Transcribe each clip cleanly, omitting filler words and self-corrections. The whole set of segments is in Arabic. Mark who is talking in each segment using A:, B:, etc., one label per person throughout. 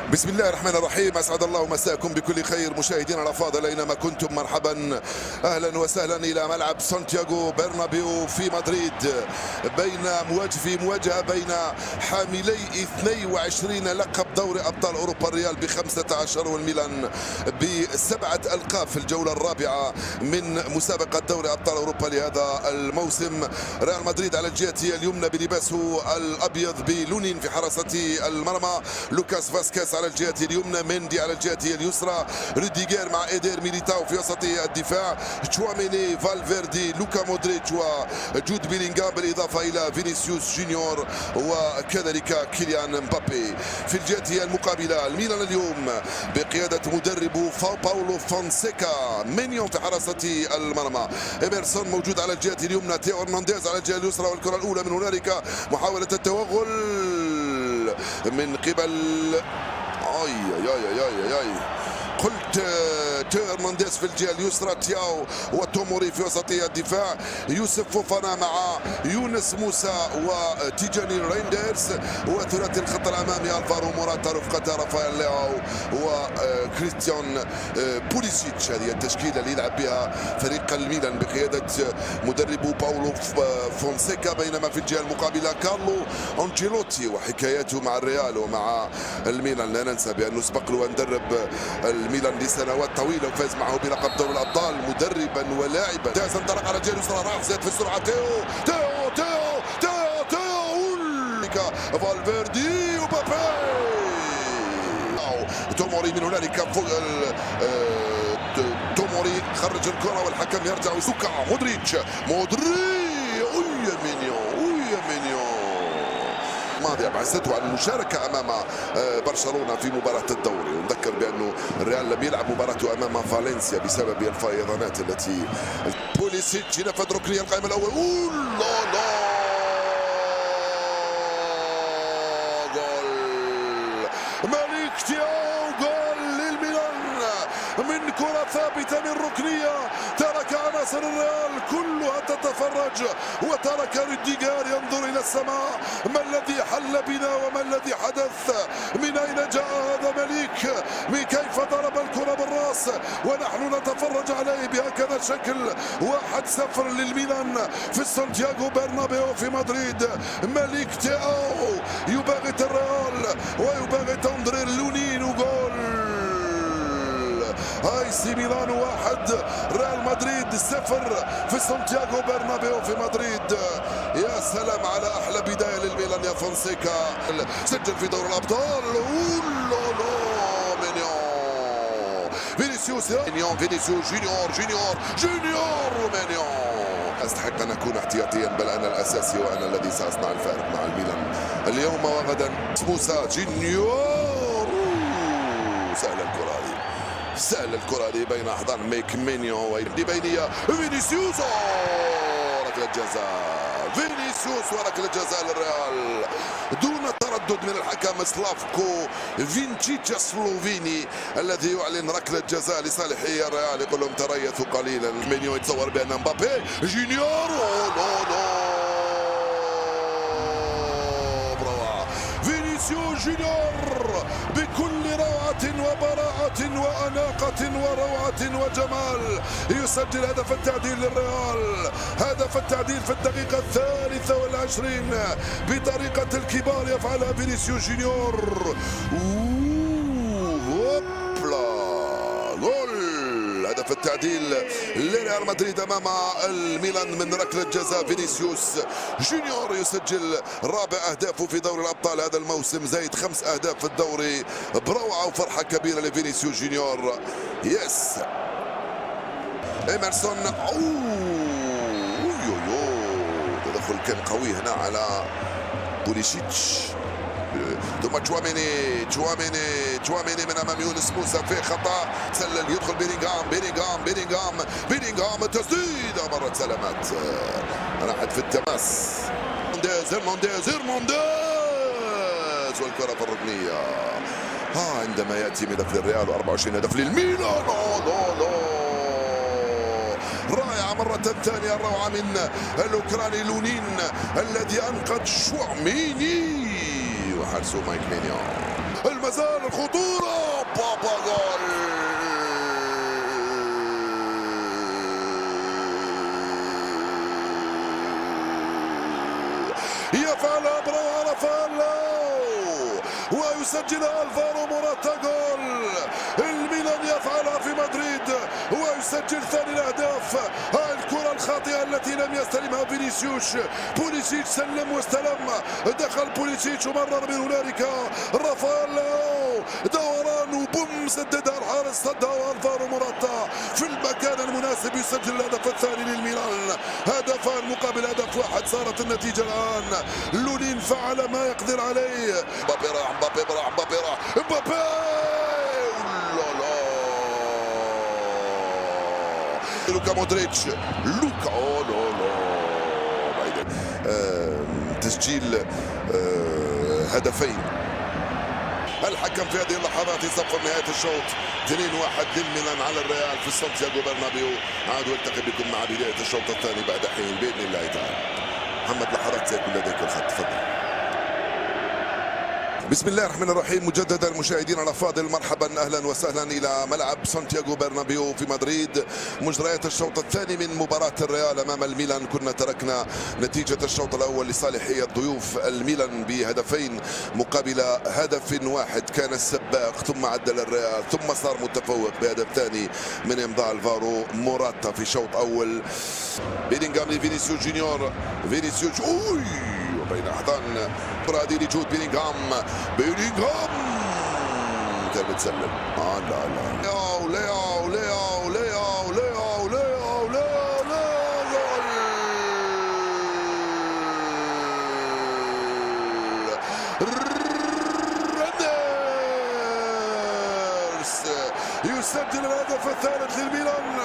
A: بسم الله الرحمن الرحيم. اسعد الله مساكم بكل خير مشاهدينا الافاضل اينما كنتم. مرحبا اهلا وسهلا الى ملعب سانتياغو برنابيو في مدريد، في مواجهه بين حاملي 22 لقب دوري ابطال اوروبا، الريال ب15 والميلان ب7 القاب في الجوله الرابعه من مسابقه دوري ابطال اوروبا لهذا الموسم. ريال مدريد على الجهه اليمنى بلباسه الابيض بلونين في حراسه المرمى، لوكاس فاسكيز على الجهة اليمنى، مندي على الجهة اليسرى، روديغير مع ايدير ميليتاو في وسط الدفاع، تشواميني، فالفيردي، لوكا مودريتش وجود بيلينغهام، بالاضافه الى فينيسيوس جونيور وكذلك كيليان مبابي. في الجهة المقابلة الميلان اليوم بقيادة مدربه باولو فونسيكا، مينيون في حراسة المرمى، إميرسون موجود على الجهة اليمنى، تيو هرنانديز على الجهة اليسرى، والكرة الأولى من هنالك محاولة التوغل من قبل قلت تيو هرنانديز في الجهه اليسرى، تياو وتوموري في وسط الدفاع، يوسف فوفانا مع يونس موسى وتيجاني ريندرز، وثلاثي الخط الامامي الفارو موراتا رفقه رافائيل لياو وكريستيان بوليسيتش. هذه التشكيله اللي يلعب بها فريق الميلان بقياده مدربه باولو فونسيكا. بينما في الجهه المقابله كارلو أنشيلوتي وحكاياته مع الريال ومع الميلان، لا ننسى بانه سبق له ان درب الميلان لسنوات طويله وفاز معه بلقب دوري الابطال مدربا ولاعبا. تاز انطلق على الجهه اليسرى، راح زاد في السرعه، تيو تيو تيو تيو تيو فالفيردي وبابي، توموري من هنالك فوق توموري خرج الكره والحكم يرجع وسكا مودريتش الماضية بعثته عن المشاركة أمام برشلونة في مباراة الدوري. ونذكر بأنه الريال لم يلعب مباراته أمام فالنسيا بسبب الفيضانات التي بوليسيتش نفذ ركنية القائم الأول. لا جول مالك تياو، جول للميلان من كرة ثابتة من ركنية، ترك عناصر الريال كلها تتفرج وترك روديغير ينظر إلى السماء. ما الذي حل بنا وما الذي حدث؟ من أين جاء هذا مليك؟ من كيف ضرب الكرة بالرأس ونحن نتفرج عليه بهكذا الشكل؟ 1-0 للميلان في سانتياغو برنابيو في مدريد. مليك تياو يباغت الريال ويباغت أندري لونين، وجول اي سي ميلان 1 ريال مدريد 0 في سانتياغو برنابيو في مدريد. يا سلام على احلى بدايه للميلان يا فونسيكا، سجل في دوري الابطال. فينيسيوس جونيور استحق ان اكون احتياطيا، بل انا الاساسي وانا الذي ساصنع الفارق مع الميلان اليوم وغدا. موسى جونيور، سهل الكرة هذه بين أحضان ميك مينيو بينية فينيسيوس، ركلة جزاء وركلة جزاء للريال دون تردد من الحكم سلافكو فينتشيتش السلوفيني الذي يعلن ركلة جزاء لصالحي الريال. يقول لهم تريثوا قليلا. مينيو يتصور بأن مبابي جونيور فينيسيوس جونيور بكل روعة وبراعة وأناقة وروعة وجمال يسجل هدف التعديل للريال. هدف التعديل في الدقيقة 23 بطريقة الكبار يفعلها فينيسيوس جونيور. جول هدف التعديل لريال مدريد امام الميلان من ركله جزاء. فينيسيوس جونيور يسجل رابع اهدافه في دوري الابطال هذا الموسم، زايد 5 اهداف في الدوري، بروعه وفرحه كبيره لفينيسيوس جونيور. يس إميرسون، تدخل كان قوي هنا على بوليسيتش، ثم تشواميني من امام يونس موسى في خطا، سلل يدخل بيلينغهام التسديده مرت سلامات، راحت في التماس. هرنانديز والكره في الركنيه. عندما ياتي ملف للريال و24 هدف للميلان. رائعة مرة ثانية، الروعة من الأوكراني لونين الذي أنقذ شواميني وحارسه مايك مينيون. زال الخطورة، بابا جول. يفعل أمره رافائيل ويسجل ألفارو موراتا جول. الميلان يفعلها في مدريد ويسجل ثاني الأهداف. الكرة الخاطئة التي لم يستلمها فينيسيوس، بوليسيتش سلم واستلم، دخل بوليسيتش ومرر من هنالك رافائيل، دوران وبوم سددها الحارس، صدها ألفارو موراتا في المكان المناسب، يسجل الهدف الثاني للميلان. هدفان مقابل هدف واحد صارت النتيجة الآن. لونين فعل ما يقدر عليه. مبابي راح، مبابي راح، مبابي راح، مبابي لوكا مودريتش، لوكا بعيدا. تسجيل هدفين. الحكم في هذه اللحظات يصفر نهاية الشوط. 2-1 للميلان على الريال في سانتياغو برنابيو. عاد والتقي بكم مع بداية الشوط الثاني بعد حين بإذن الله تعالى. محمد لحظات سيكون لديك الخط، تفضل. بسم الله الرحمن الرحيم. مجددا المشاهدين الافاضل، مرحبا اهلا وسهلا الى ملعب سانتياغو برنابيو في مدريد. مجريات الشوط الثاني من مباراة الريال امام الميلان. كنا تركنا نتيجة الشوط الاول لصالحية ضيوف الميلان بهدفين مقابل هدف واحد. كان السباق ثم عدل الريال ثم صار متفوق بهدف ثاني من امضاء الفارو موراتا في شوط اول. بيلينغهام لفينيسيوس جونيور، فينيسيوس بين احضان هذه لجود بيلينغهام. تبي تسلم؟ لا لياو لياو لياو لياو لياو لياو يسجل الهدف الثالث للميلان.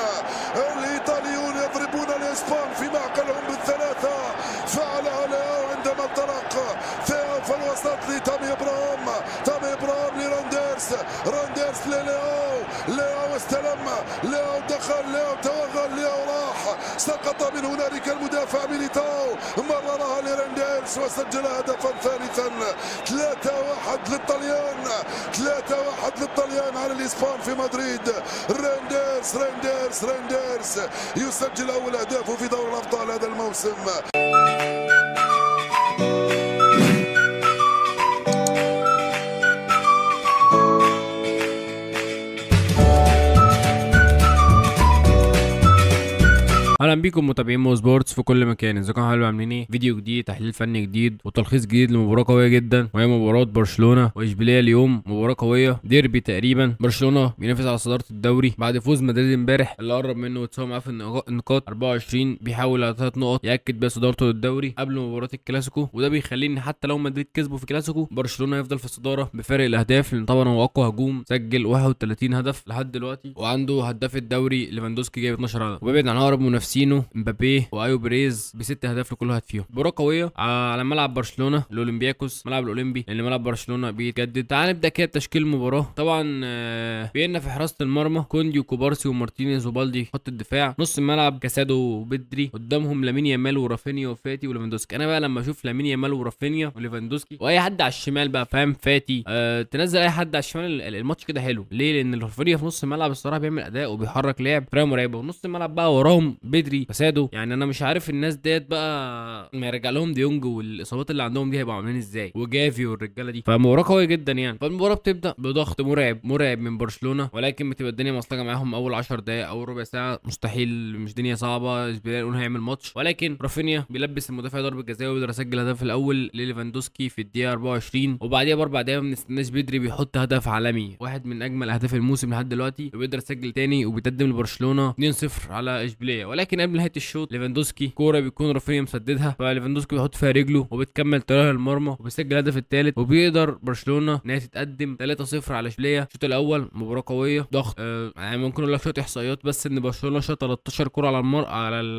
A: الايطاليون يضربون الاسبان في معقلهم بالثلاثة. فعلها لياو عندما انطلق في الوسط لتامي ابراهام، تامي ابراهام لرانديرس، رانديرس لياو استلم، لياو دخل، لياو توغل، لياو راح، سقط من هنالك المدافع ميليتاو، مررها لرانديرس وسجل هدفا ثالثا. 3-1 للطليان، 3-1 للطليان على الاسبان في مدريد. رينديرس يسجل اول اهدافه في دوري الابطال هذا الموسم.
B: اهلا بيكم متابعين مو سبورتس في كل مكان. ازيكم حبايبي، عاملين ايه؟ فيديو جديد، تحليل فني جديد وتلخيص جديد لمباراه قويه جدا، وهي مباراه برشلونه واشبيليه اليوم. مباراه قويه، ديربي تقريبا. برشلونه بينافس على صداره الدوري بعد فوز مدريد امبارح اللي قرب منه وتساوي معاه في النقاط 24. بيحاول على 3 نقط ياكد بيها صدارته للدوري قبل مباراه الكلاسيكو، وده بيخليه ان حتى لو مدريد كسبوا في الكلاسيكو برشلونه يفضل في الصداره بفارق الاهداف، لان طبعا هو اقوى هجوم، سجل 31 هدف لحد دلوقتي، وعنده هداف الدوري ليفاندوسكي جايب 12 هدف، وبيبعد عن اقرب منافسينه مبابي وايو بريز ب6 اهداف لكل واحد فيهم. مباراه قويه على ملعب برشلونه الاولمبياكوس، ملعب الاولمبي، لان ملعب برشلونه بيتجدد. تعال نبدا كده تشكيل المباراه. طبعا بينا في حراسه المرمى كوندي وكوبارسي ومارتينيز وبالدي. خط الدفاع نص الملعب كاسادو وبدري، قدامهم لامين يامال ورافينيا وفاتي وليفاندوسكي. انا بقى لما اشوف لامين يامال ورافينيا وليفاندوسكي واي حد على الشمال بقى، فاهم، فاتي، تنزل اي حد على الشمال، الماتش كده حلو. ليه؟ لان رافينيا في نص الملعب الصراحه بيعمل اداء وبيحرك لعب بطريقه مرعبه، ونص الملعب بقى وراهم بدري كاسادو. يعني انا مش عارف الناس ديت بقى ما يرجع لهم ديونج والاصابات اللي عندهم دي هيبقوا عاملين ازاي، وجافي والرجاله دي. فمباراه قويه جدا يعني. فالمباراه بتبدا بضغط مرعب من برشلونه، ولكن بتبقى الدنيا مصلحه معاهم اول 10 دقائق او ربع ساعه. مستحيل، مش دنيا صعبه اشبيليه نقول هيعمل ماتش، ولكن رافينيا بيلبس المدافع ضربه جزاء ويقدر يسجل الهدف الاول لليفاندوسكي في الدقيقه 24. وبعديها باربع دقائق ما بنستناش بدري بيحط هدف عالمي، واحد من اجمل اهداف الموسم لحد دلوقتي، وبيقدر يسجل تاني وبيتقدم لبرشلونه 2-0 على اشبيليه. ولكن قبل نهايه الشوط ليفاندوسكي كوره بيكون رافينيا مسددها، فليفاندوسكي بيحط فيها رجله وبتكمل طريقها للمرمى وبيسجل الهدف الثالث، وبيقدر برشلونه انها تتقدم 3-0 على اشبيليه. الشوط الاول مباراه قويه، ضغط، يعني ممكن اقول لك شويه احصائيات بس، ان برشلونه شاط 13 كوره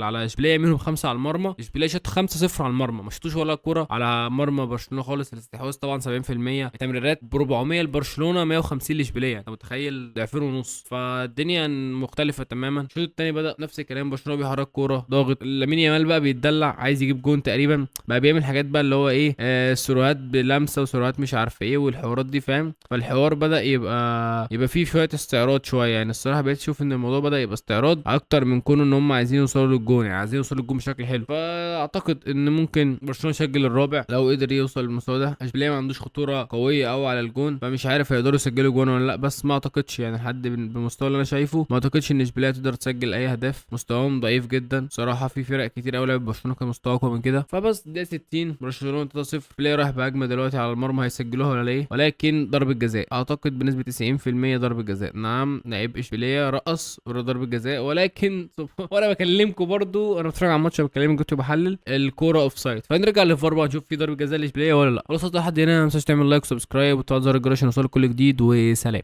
B: على اشبيليه، منهم 5 على المرمى. اشبيليه شاط 5-0 على المرمى، ما شاطوش ولا كوره على مرمى برشلونه خالص. الاستحواذ طبعا 70%، التمريرات ب 400 لبرشلونه، 150 لاشبيليه. انت متخيل؟ ضعفين ونص. فالدنيا مختلفه تماما. الشوط الثاني بدا نفس الكلام، برشلونه حركات كوره ضاغط. لامين يامال بقى بيتدلع عايز يجيب جون تقريبا، بقى بيعمل حاجات بقى اللي هو ايه سروهات بلمسه وسروهات مش عارف ايه والحوارات دي فاهم. فالحوار بدا يبقى فيه شويه استعراض شويه يعني. الصراحه بقيت اشوف ان الموضوع بدا يبقى استعراض اكتر من كونه ان هم عايزين يوصلوا للجون، يعني عايزين يوصلوا للجون بشكل حلو. فاعتقد ان ممكن برشلونه يسجل الرابع لو قدر يوصل للمستوى ده. اشبيليه ما عندوش خطوره قويه قوي على الجون، فمش عارف هيقدروا يسجلوا جون ولا لا، بس ما اعتقدش يعني لحد بالمستوى اللي انا شايفه ما اعتقدش ان اشبيليه تقدر تسجل اي اهداف. مستواهم ضعيف جدا صراحه، في فرق كتير قوي لعب برشلونه كان مستوى اقوى من كده. فبس ده 60 برشلونه 3-0. اشبيليه رايح بهجمه دلوقتي على المرمى، هيسجلوها ولا ايه؟ ولكن ضربه جزاء اعتقد بنسبه 90% ضربه جزاء. نعم لعيب اشبيليه رقص ضربه جزاء، ولكن وانا بكلمكم برضو انا بتفرج على الماتش بكلمكم كنت بحلل الكوره اوف سايد. فنرجع للفار بقى نشوف في ضربه جزاء لاشبيليه ولا لا. خلاص لحد هنا ما تنساش تعمل لايك وسبسكرايب وتفعل زر الجرس عشان يوصلك كل جديد، وسلام.